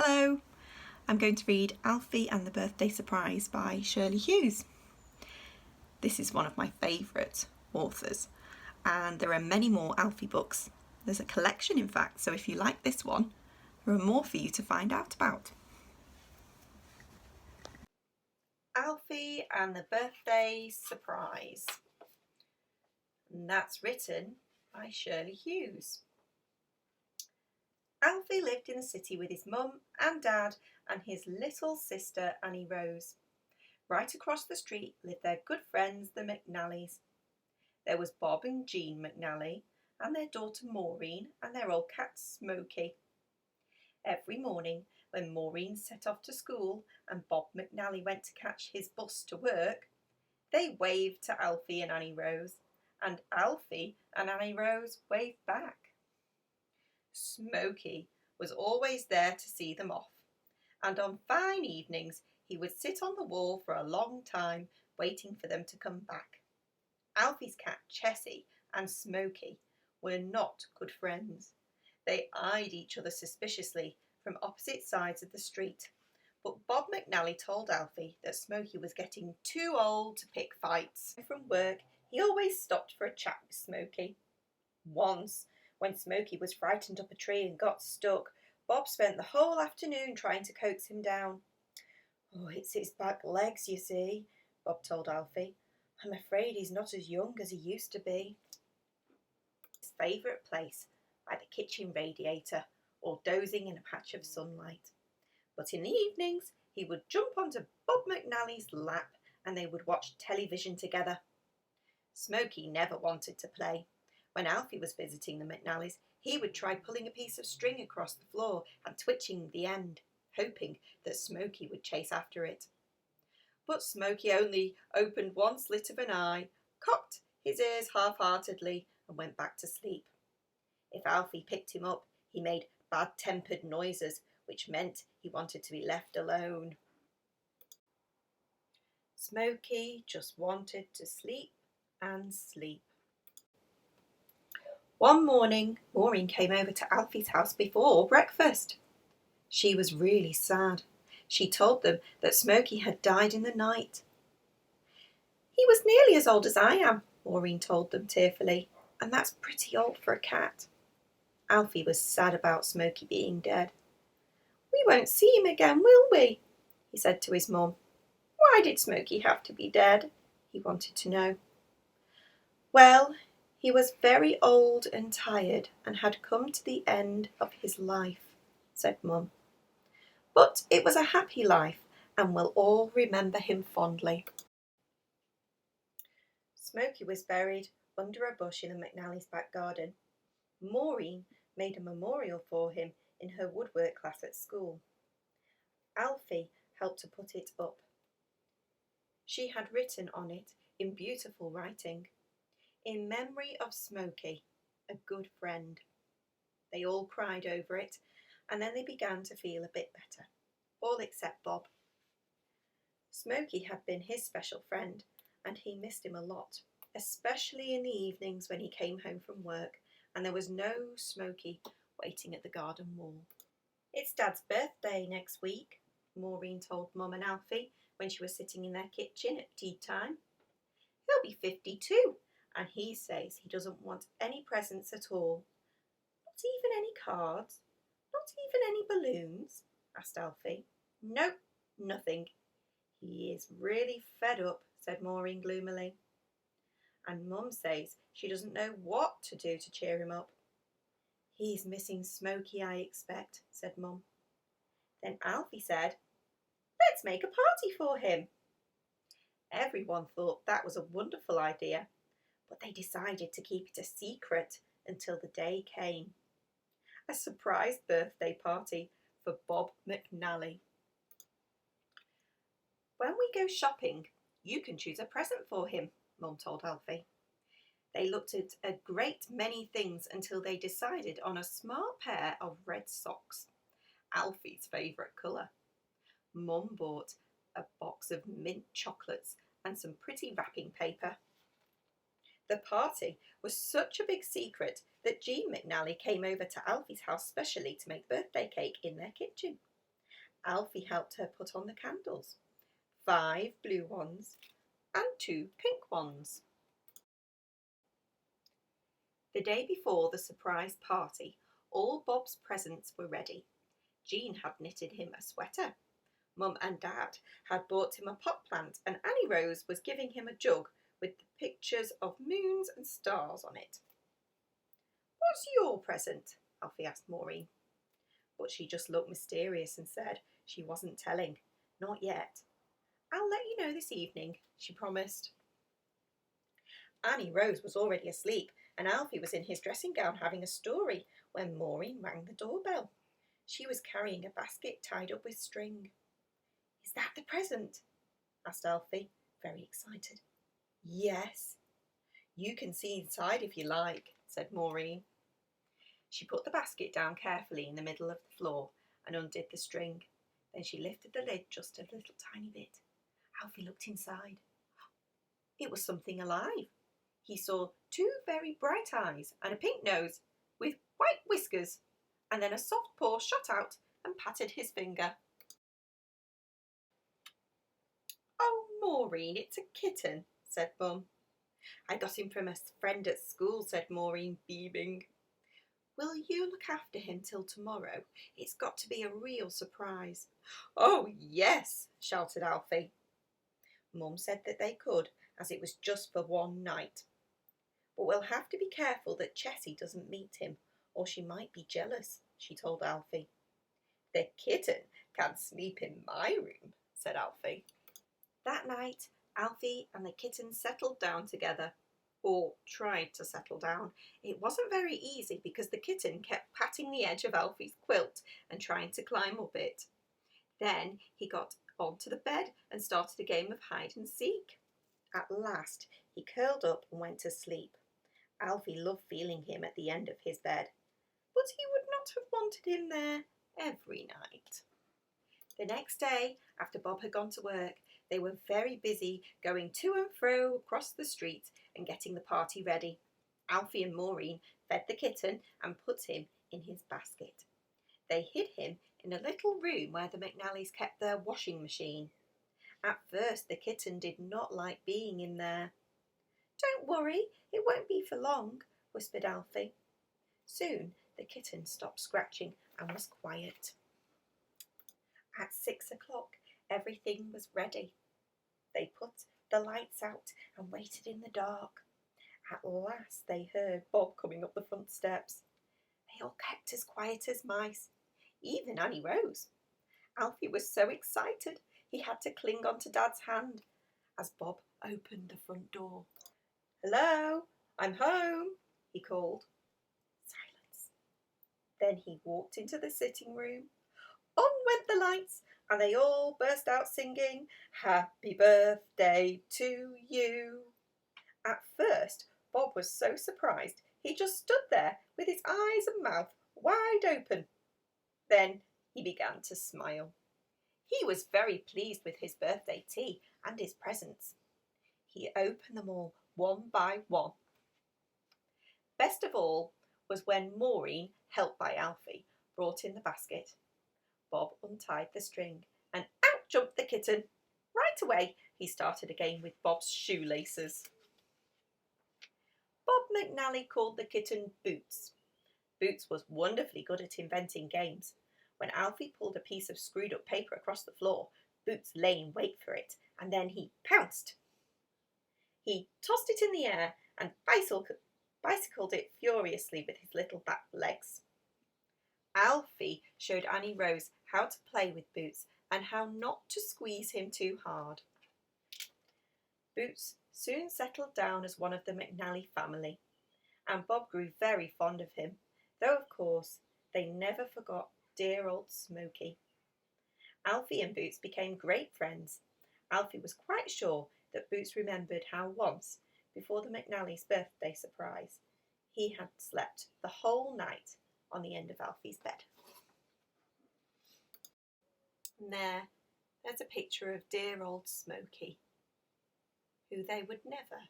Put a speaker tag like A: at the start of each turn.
A: Hello, I'm going to read Alfie and the Birthday Surprise by Shirley Hughes. This is one of my favourite authors, and there are many more Alfie books. There's a collection, in fact, so if you like this one, there are more for you to find out about. Alfie and the Birthday Surprise, and that's written by Shirley Hughes. Alfie lived in the city with his mum and dad and his little sister Annie Rose. Right across the street lived their good friends, the McNallys. There was Bob and Jean McNally and their daughter Maureen and their old cat Smoky. Every morning when Maureen set off to school and Bob McNally went to catch his bus to work, they waved to Alfie and Annie Rose, and Alfie and Annie Rose waved back. Smoky was always there to see them off, and on fine evenings he would sit on the wall for a long time waiting for them to come back. Alfie's cat Chessie and Smoky were not good friends. They eyed each other suspiciously from opposite sides of the street, but Bob McNally told Alfie that Smoky was getting too old to pick fights. From work he always stopped for a chat with Smoky. Once, when Smoky was frightened up a tree and got stuck, Bob spent the whole afternoon trying to coax him down. "Oh, it's his back legs, you see," Bob told Alfie. "I'm afraid he's not as young as he used to be." His favourite place, by the kitchen radiator, or dozing in a patch of sunlight. But in the evenings he would jump onto Bob McNally's lap and they would watch television together. Smoky never wanted to play. When Alfie was visiting the McNallys, he would try pulling a piece of string across the floor and twitching the end, hoping that Smoky would chase after it. But Smoky only opened one slit of an eye, cocked his ears half-heartedly, and went back to sleep. If Alfie picked him up, he made bad-tempered noises, which meant he wanted to be left alone. Smoky just wanted to sleep and sleep. One morning, Maureen came over to Alfie's house before breakfast. She was really sad. She told them that Smoky had died in the night. "He was nearly as old as I am," Maureen told them tearfully, "and that's pretty old for a cat." Alfie was sad about Smoky being dead. "We won't see him again, will we?" he said to his mum. "Why did Smoky have to be dead?" he wanted to know. "Well, he was very old and tired and had come to the end of his life," said Mum. "But it was a happy life and we'll all remember him fondly." Smoky was buried under a bush in the McNally's back garden. Maureen made a memorial for him in her woodwork class at school. Alfie helped to put it up. She had written on it in beautiful writing, "In memory of Smoky, a good friend." They all cried over it, and then they began to feel a bit better, all except Bob. Smoky had been his special friend, and he missed him a lot, especially in the evenings when he came home from work and there was no Smoky waiting at the garden wall. "It's Dad's birthday next week," Maureen told Mum and Alfie when she was sitting in their kitchen at tea time. "He'll be 52, and he says he doesn't want any presents at all." "Not even any cards? Not even any balloons?" asked Alfie. "Nope, nothing. He is really fed up," said Maureen gloomily. "And Mum says she doesn't know what to do to cheer him up." "He's missing Smoky, I expect," said Mum. Then Alfie said, "Let's make a party for him." Everyone thought that was a wonderful idea, but they decided to keep it a secret until the day came. A surprise birthday party for Bob McNally. "When we go shopping, you can choose a present for him," Mum told Alfie. They looked at a great many things until they decided on a smart pair of red socks, Alfie's favourite colour. Mum bought a box of mint chocolates and some pretty wrapping paper. The party was such a big secret that Jean McNally came over to Alfie's house specially to make birthday cake in their kitchen. Alfie helped her put on the candles, 5 blue ones and 2 pink ones. The day before the surprise party, all Bob's presents were ready. Jean had knitted him a sweater. Mum and Dad had bought him a pot plant, and Annie Rose was giving him a jug with the pictures of moons and stars on it. "What's your present?" Alfie asked Maureen. But she just looked mysterious and said she wasn't telling. Not yet. "I'll let you know this evening," she promised. Annie Rose was already asleep, and Alfie was in his dressing gown having a story when Maureen rang the doorbell. She was carrying a basket tied up with string. "Is that the present?" asked Alfie, very excited. "Yes." "You can see inside if you like," said Maureen. She put the basket down carefully in the middle of the floor and undid the string. Then she lifted the lid just a little tiny bit. Alfie looked inside. It was something alive. He saw 2 very bright eyes and a pink nose with white whiskers, and then a soft paw shot out and patted his finger. "Oh, Maureen, it's a kitten," said Mum. "I got him from a friend at school," said Maureen, beaming. "Will you look after him till tomorrow? It's got to be a real surprise." "Oh, yes," shouted Alfie. Mum said that they could, as it was just for one night. "But we'll have to be careful that Jessie doesn't meet him, or she might be jealous," she told Alfie. "The kitten can sleep in my room," said Alfie. That night, Alfie and the kitten settled down together, or tried to settle down. It wasn't very easy because the kitten kept patting the edge of Alfie's quilt and trying to climb up it. Then he got onto the bed and started a game of hide and seek. At last, he curled up and went to sleep. Alfie loved feeling him at the end of his bed, but he would not have wanted him there every night. The next day, after Bob had gone to work, they were very busy going to and fro across the street and getting the party ready. Alfie and Maureen fed the kitten and put him in his basket. They hid him in a little room where the McNallys kept their washing machine. At first, the kitten did not like being in there. "Don't worry, it won't be for long," whispered Alfie. Soon the kitten stopped scratching and was quiet. At 6 o'clock, everything was ready. They put the lights out and waited in the dark. At last they heard Bob coming up the front steps. They all kept as quiet as mice, even Annie Rose. Alfie was so excited he had to cling onto Dad's hand as Bob opened the front door. "Hello, I'm home," he called. Silence. Then he walked into the sitting room. On went the lights, and they all burst out singing, "Happy birthday to you." At first, Bob was so surprised he just stood there with his eyes and mouth wide open. Then he began to smile. He was very pleased with his birthday tea and his presents. He opened them all one by one. Best of all was when Maureen, helped by Alfie, brought in the basket. Bob untied the string and out jumped the kitten. Right away he started again with Bob's shoelaces. Bob McNally called the kitten Boots. Boots was wonderfully good at inventing games. When Alfie pulled a piece of screwed up paper across the floor, Boots lay in wait for it, and then he pounced. He tossed it in the air and bicycled it furiously with his little back legs. Alfie showed Annie Rose how to play with Boots and how not to squeeze him too hard. Boots soon settled down as one of the McNally family, and Bob grew very fond of him, though of course they never forgot dear old Smoky. Alfie and Boots became great friends. Alfie was quite sure that Boots remembered how once, before the McNally's birthday surprise, he had slept the whole night on the end of Alfie's bed. And there's a picture of dear old Smoky, who they would never